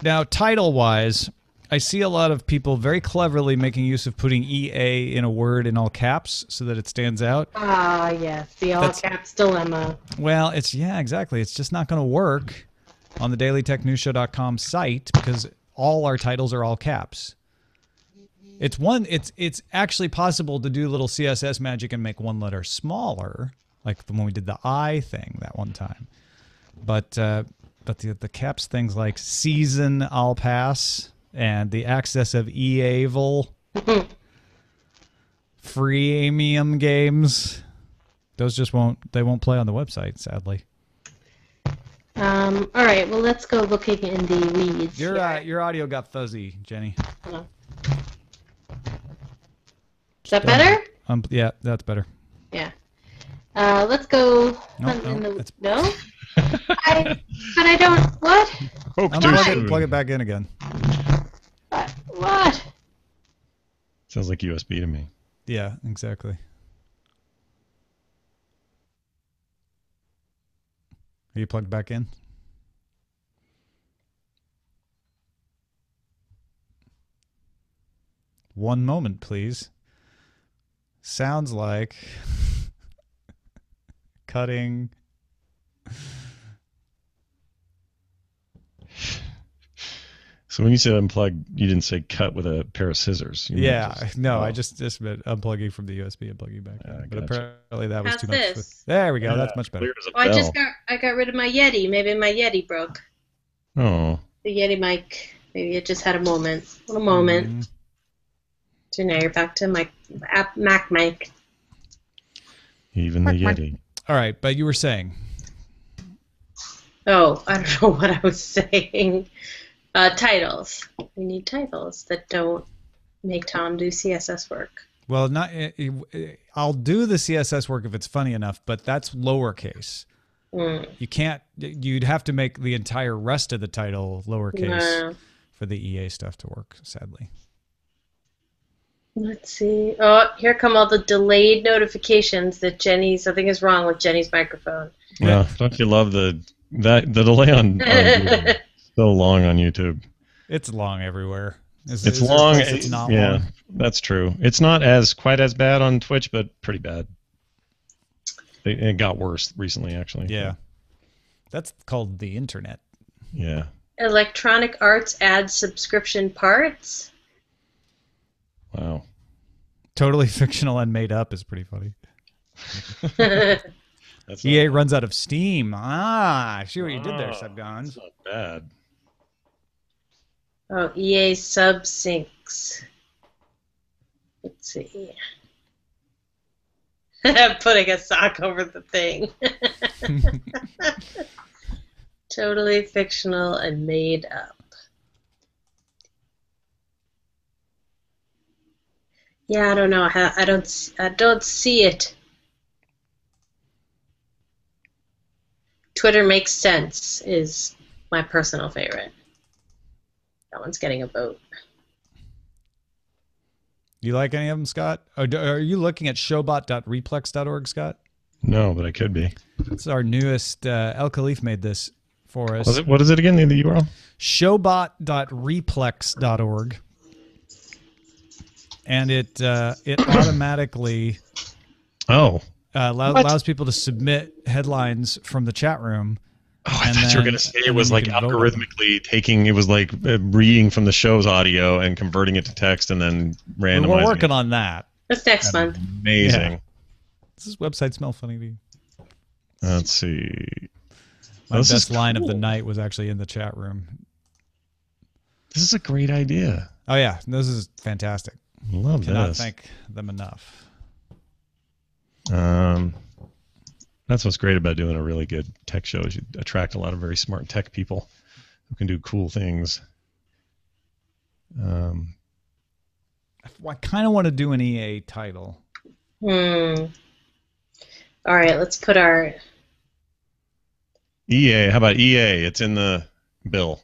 Speaker 1: Now, title-wise, I see a lot of people very cleverly making use of putting EA in a word in all caps so that it stands out.
Speaker 5: Ah, yes, the all caps dilemma.
Speaker 1: Well, exactly. It's just not going to work on the dailytechnewsshow.com site because all our titles are all caps. It's actually possible to do little CSS magic and make one letter smaller, like when we did the I thing that one time. But the caps things like season I'll pass and the access of EAVil, freemium games, those just won't play on the website, sadly.
Speaker 5: All right, well, let's go looking in the weeds.
Speaker 1: Your audio got fuzzy, Jenny.
Speaker 5: Hold on. Is that better?
Speaker 1: Yeah, that's better.
Speaker 5: Yeah. Let's go.
Speaker 1: No?
Speaker 5: But I don't. What?
Speaker 1: Plug it back in again.
Speaker 5: What?
Speaker 2: Sounds like USB to me.
Speaker 1: Yeah, exactly. Are you plugged back in? One moment, please. Sounds like cutting.
Speaker 2: So when you said unplug, you didn't say cut with a pair of scissors.
Speaker 1: I just meant unplugging from the USB and plugging back in. But apparently that was
Speaker 5: How's
Speaker 1: too much.
Speaker 5: this?
Speaker 1: There we go. That's much better.
Speaker 5: Oh, I got rid of my Yeti. Maybe my Yeti broke.
Speaker 2: Oh.
Speaker 5: The Yeti mic. Maybe it just had a moment. So now you're back to my Mac mic.
Speaker 2: Even the Yeti.
Speaker 1: All right, but you were saying.
Speaker 5: Oh, I don't know what I was saying. Titles. We need titles that don't make Tom do CSS work.
Speaker 1: Well, I'll do the CSS work if it's funny enough, but that's lowercase. You can't. You'd have to make the entire rest of the title lowercase for the EA stuff to work, sadly.
Speaker 5: Let's see. Oh, here come all the delayed notifications that something is wrong with Jenny's microphone.
Speaker 2: Yeah, don't you love the delay on YouTube? So long on YouTube.
Speaker 1: It's long everywhere.
Speaker 2: It's long.
Speaker 1: It's not long.
Speaker 2: That's true. It's not quite as bad on Twitch, but pretty bad. It got worse recently, actually.
Speaker 1: Yeah. That's called the internet.
Speaker 2: Yeah.
Speaker 5: Electronic Arts adds subscription parts.
Speaker 2: Wow.
Speaker 1: Totally fictional and made up is pretty funny.
Speaker 2: That's
Speaker 1: EA runs out of steam. I see what you did there, Subgons.
Speaker 2: That's not bad.
Speaker 5: Oh, EA subsyncs. Let's see. Putting a sock over the thing. Totally fictional and made up. Yeah, I don't know. I don't see it. Twitter Makes Sense is my personal favorite. That one's getting a vote.
Speaker 1: You like any of them, Scott? Are you looking at showbot.replex.org, Scott?
Speaker 2: No, but I could be.
Speaker 1: It's our newest. El Khalif made this for us.
Speaker 2: What is it again? The URL?
Speaker 1: Showbot.replex.org. And it automatically allows people to submit headlines from the chat room.
Speaker 2: Oh, I thought you were going to say it was like algorithmically taking, it was like reading from the show's audio and converting it to text and then randomizing.
Speaker 1: We're working on that.
Speaker 5: That's next month.
Speaker 2: Amazing.
Speaker 1: Yeah. Does this website smell funny to you?
Speaker 2: Let's see.
Speaker 1: My best line of the night was actually in the chat room.
Speaker 2: This is a great idea.
Speaker 1: Oh, yeah. This is fantastic.
Speaker 2: Love this.
Speaker 1: Cannot thank them enough.
Speaker 2: That's what's great about doing a really good tech show is you attract a lot of very smart tech people who can do cool things.
Speaker 1: I kind of want to do an EA title.
Speaker 5: All right, let's put our...
Speaker 2: EA. How about EA? It's in the bill.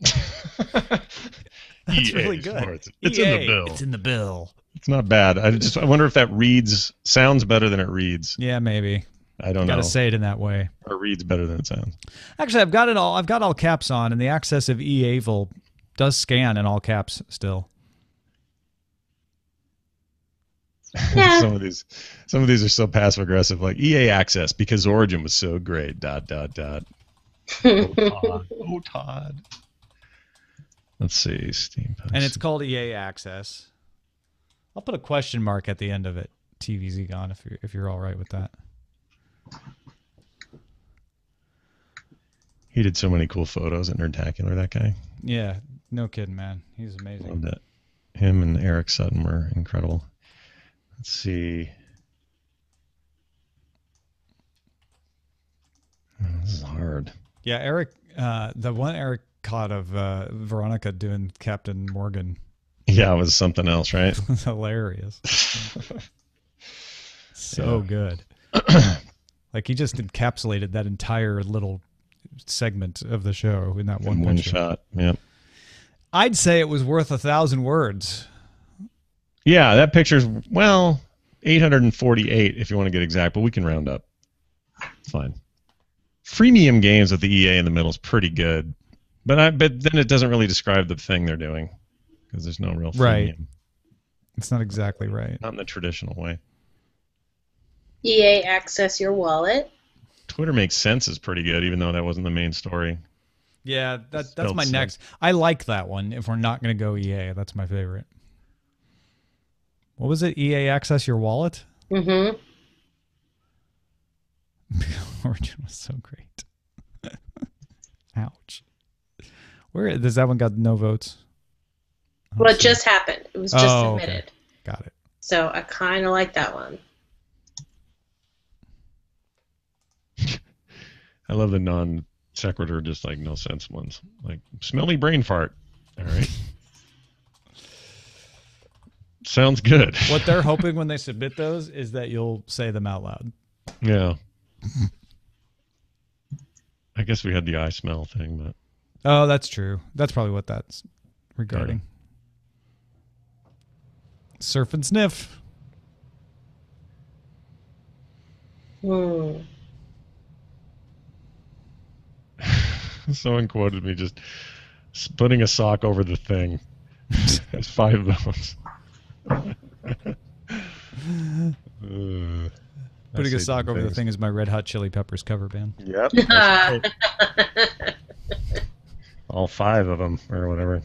Speaker 1: That's really good.
Speaker 2: It's in the bill.
Speaker 1: It's in the bill.
Speaker 2: It's not bad. I wonder if that sounds better than it reads.
Speaker 1: Yeah, maybe.
Speaker 2: I don't know.
Speaker 1: Got to say it in that way.
Speaker 2: Or reads better than it sounds.
Speaker 1: Actually, I've got it all. I've got all caps on, and the access of eAvel does scan in all caps still.
Speaker 5: Yeah.
Speaker 2: Some of these are so passive aggressive, like EA Access because Origin was so great. ... Oh Todd. Oh Todd. Let's see, Steam Post.
Speaker 1: And it's called EA Access. I'll put a question mark at the end of it. TVZ gone if you're all right with that.
Speaker 2: He did so many cool photos at Nerdtacular, that guy.
Speaker 1: Yeah, no kidding, man. He's amazing.
Speaker 2: Loved it. Him and Eric Sutton were incredible. Let's see. Oh, this is hard.
Speaker 1: Yeah, Eric. The one Eric caught of Veronica doing Captain Morgan
Speaker 2: Yeah, it was something else, right?
Speaker 1: was hilarious. So good. Like he just encapsulated that entire little segment of the show in that one picture.
Speaker 2: Shot. Yep.
Speaker 1: I'd say it was worth 1,000 words.
Speaker 2: Yeah, that picture's 848 if you want to get exact, but we can round up. It's fine. Freemium games with the EA in the middle is pretty good, but then it doesn't really describe the thing they're doing because there's no real freemium.
Speaker 1: Right. It's not exactly right.
Speaker 2: Not in the traditional way.
Speaker 5: EA Access Your Wallet.
Speaker 2: Twitter Makes Sense is pretty good, even though that wasn't the main story.
Speaker 1: Yeah, that's
Speaker 2: Spelled
Speaker 1: my
Speaker 2: sense.
Speaker 1: next. I like that one. If we're not going to go EA, that's my favorite. What was it? EA Access Your Wallet?
Speaker 5: Mm-hmm.
Speaker 1: Origin was so great. Ouch. Where does that one got no votes? I don't
Speaker 5: Well, it
Speaker 1: see
Speaker 5: just happened. It was just
Speaker 1: Oh, okay.
Speaker 5: submitted.
Speaker 1: Got it.
Speaker 5: So I kind of like that one.
Speaker 2: I love the non sequitur, just like no sense ones. Like smelly brain fart. All right. Sounds good.
Speaker 1: What they're hoping when they submit those is that you'll say them out loud.
Speaker 2: Yeah. I guess we had the eye smell thing, but
Speaker 1: Oh, that's true. That's probably what that's regarding. Surf and sniff.
Speaker 5: Hmm.
Speaker 2: someone quoted me just putting a sock over the thing. There's 5 of those.
Speaker 1: Putting a sock over the thing is my Red Hot Chili Peppers cover band.
Speaker 2: Yep. All 5 of them, or whatever.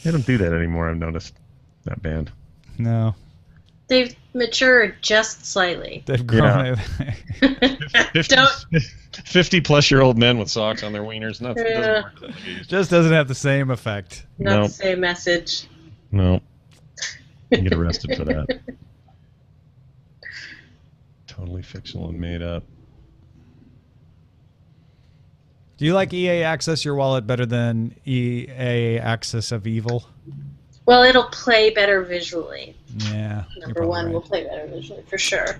Speaker 2: They don't do that anymore, I've noticed, that band.
Speaker 1: No.
Speaker 5: They've matured just slightly.
Speaker 1: They've grown.
Speaker 5: Don't.
Speaker 2: 50-plus-year-old men with socks on their wieners. Nothing doesn't work like it used to.
Speaker 1: Just doesn't have the same effect.
Speaker 5: Not
Speaker 2: Nope.
Speaker 5: the same message.
Speaker 2: No. You get arrested for that. Totally fictional and made up.
Speaker 1: Do you like EA Access Your Wallet better than EA Access of Evil?
Speaker 5: Well, it'll play better visually.
Speaker 1: Yeah.
Speaker 5: Number 1 will play better visually, for sure.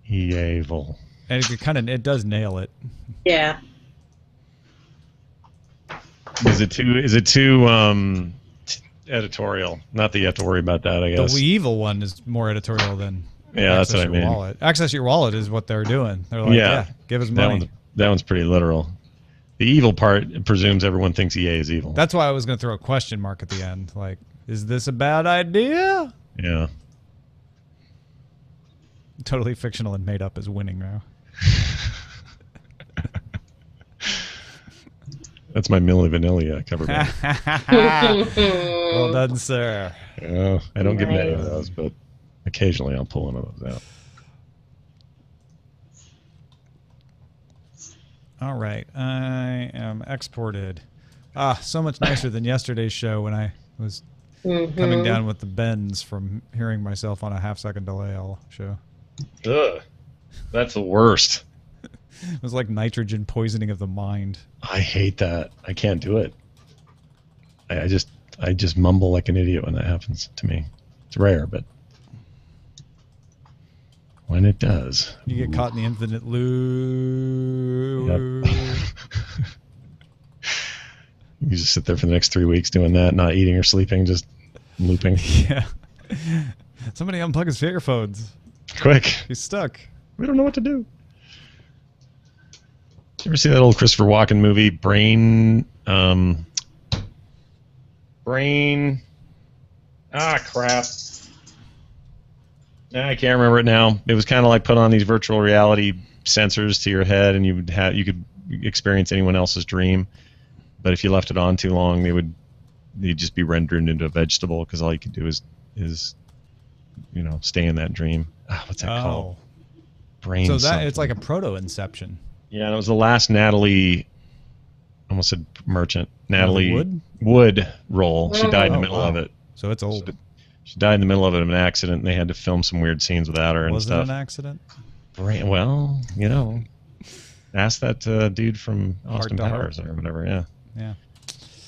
Speaker 2: Evil.
Speaker 1: And it does nail it.
Speaker 5: Yeah.
Speaker 2: Is it too editorial? Not that you have to worry about that, I guess.
Speaker 1: The Evil one is more editorial than
Speaker 2: Yeah, that's what I
Speaker 1: Your
Speaker 2: mean.
Speaker 1: Wallet. Access Your Wallet is what they're doing. They're like, yeah, give us money.
Speaker 2: That one's pretty literal. The evil part presumes everyone thinks EA is evil.
Speaker 1: That's why I was going to throw a question mark at the end. Like, is this a bad idea?
Speaker 2: Yeah.
Speaker 1: Totally fictional and made up is winning now.
Speaker 2: That's my Milli Vanilli cover band.
Speaker 1: Well done, sir.
Speaker 2: Yeah, I don't get many of those, but occasionally I'll pull one of those out.
Speaker 1: All right, I am exported. So much nicer than yesterday's show when I was coming down with the bends from hearing myself on a half-second delay all show.
Speaker 2: Ugh. That's the worst.
Speaker 1: It was like nitrogen poisoning of the mind.
Speaker 2: I hate that. I can't do it. I just mumble like an idiot when that happens to me. It's rare, but when it does,
Speaker 1: You get caught in the infinite loop.
Speaker 2: Yep. You just sit there for the next 3 weeks doing that, not eating or sleeping, just looping.
Speaker 1: Yeah. Somebody unplug his earphones.
Speaker 2: Quick.
Speaker 1: He's stuck.
Speaker 2: We don't know what to do. You ever see that old Christopher Walken movie, Brain? Crap. I can't remember it now. It was kind of like put on these virtual reality sensors to your head, and you could experience anyone else's dream. But if you left it on too long, they'd just be rendered into a vegetable because all you could do is stay in that dream. What's that called? Brain.
Speaker 1: So
Speaker 2: something.
Speaker 1: it's like a proto-Inception.
Speaker 2: Yeah, and it was the last Natalie. Almost said merchant. Natalie Wood role. She died in the middle of it.
Speaker 1: So it's old.
Speaker 2: She died in the middle of it in an accident, and they had to film some weird scenes without her and
Speaker 1: Was
Speaker 2: stuff.
Speaker 1: it an accident?
Speaker 2: Well, ask that dude from Austin Powers or whatever. Yeah.
Speaker 1: Yeah.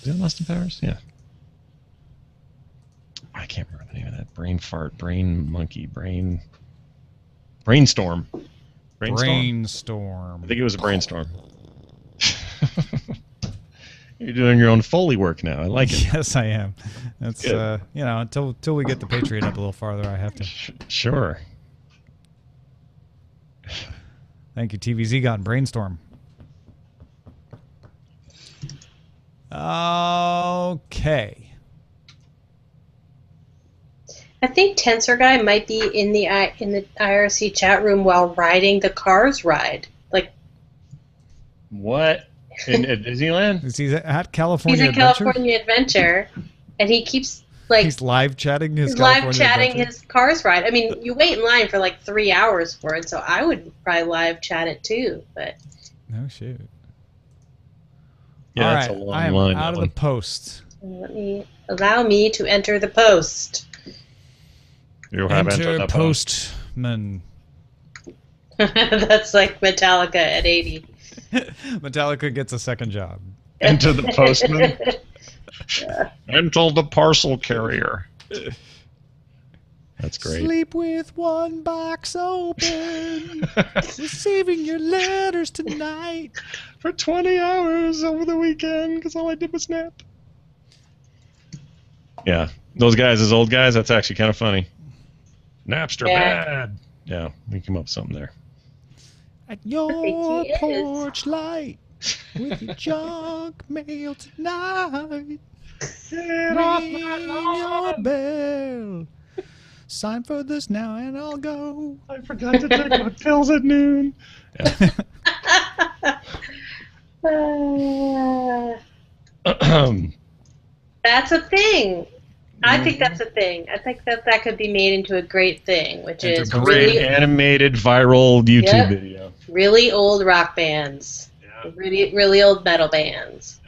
Speaker 2: Is it Austin Powers? Yeah. I can't remember the name of that. Brain fart, brain monkey, brainstorm.
Speaker 1: Brainstorm.
Speaker 2: I think it was a brainstorm. You're doing your own Foley work now. I like it.
Speaker 1: Yes, I am. That's until we get the Patreon up a little farther, I have to.
Speaker 2: Sure.
Speaker 1: Thank you, TVZ Got Brainstorm. Okay.
Speaker 5: I think Tensor Guy might be in the IRC chat room while riding the Cars ride. Like
Speaker 2: what? At Disneyland?
Speaker 1: Is he at California
Speaker 5: He's at
Speaker 1: Adventure?
Speaker 5: California Adventure, and he keeps
Speaker 1: he's live chatting his
Speaker 5: his Cars ride. I mean, you wait in line for like 3 hours for it, so I would probably live chat it too. But
Speaker 1: no shoot.
Speaker 2: Yeah,
Speaker 1: all
Speaker 2: that's
Speaker 1: right,
Speaker 2: a long
Speaker 1: I am
Speaker 2: line,
Speaker 1: out of
Speaker 2: one.
Speaker 1: the post.
Speaker 5: allow me to enter the post.
Speaker 2: You have
Speaker 1: Enter
Speaker 2: that
Speaker 1: postman.
Speaker 5: That's like Metallica at 80.
Speaker 1: Metallica gets a second job.
Speaker 2: Enter the postman. Enter the parcel carrier. That's great.
Speaker 1: Sleep with one box open. Receiving your letters tonight.
Speaker 2: For 20 hours over the weekend because all I did was nap. Yeah, those guys as old guys, that's actually kind of funny. Napster bad. Yeah, we come up with something there.
Speaker 1: At your porch light with your junk mail tonight. Ring your bell. Sign for this now and I'll go.
Speaker 2: I forgot to take my pills at noon. Yeah.
Speaker 5: That's a thing. I think that's a thing. I think that could be made into a great thing, which
Speaker 2: It's
Speaker 5: is
Speaker 2: a great animated viral YouTube video.
Speaker 5: Really old rock bands. Yeah. Really old metal bands.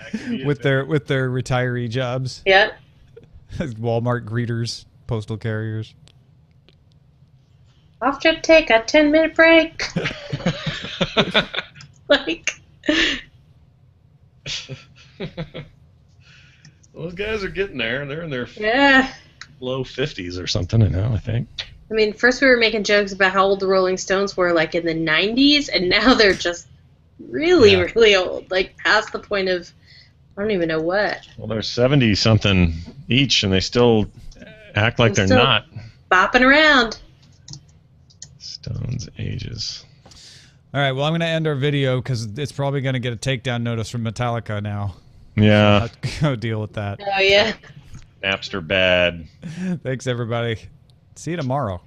Speaker 1: With their retiree jobs.
Speaker 5: Yep.
Speaker 1: Walmart greeters, postal carriers.
Speaker 5: Off to take a 10-minute break. Like.
Speaker 2: Those guys are getting there. They're in their low 50s or something now, I think.
Speaker 5: I mean, first we were making jokes about how old the Rolling Stones were, like in the 90s, and now they're just really, really old, like past the point of I don't even know what.
Speaker 2: Well, they're 70-something each, and they still act like they're not.
Speaker 5: Bopping around.
Speaker 2: Stones ages.
Speaker 1: All right, well, I'm going to end our video because it's probably going to get a takedown notice from Metallica now.
Speaker 2: Yeah.
Speaker 1: So I'll have to go deal with that.
Speaker 5: Oh, yeah.
Speaker 2: Napster bad.
Speaker 1: Thanks, everybody. See you tomorrow.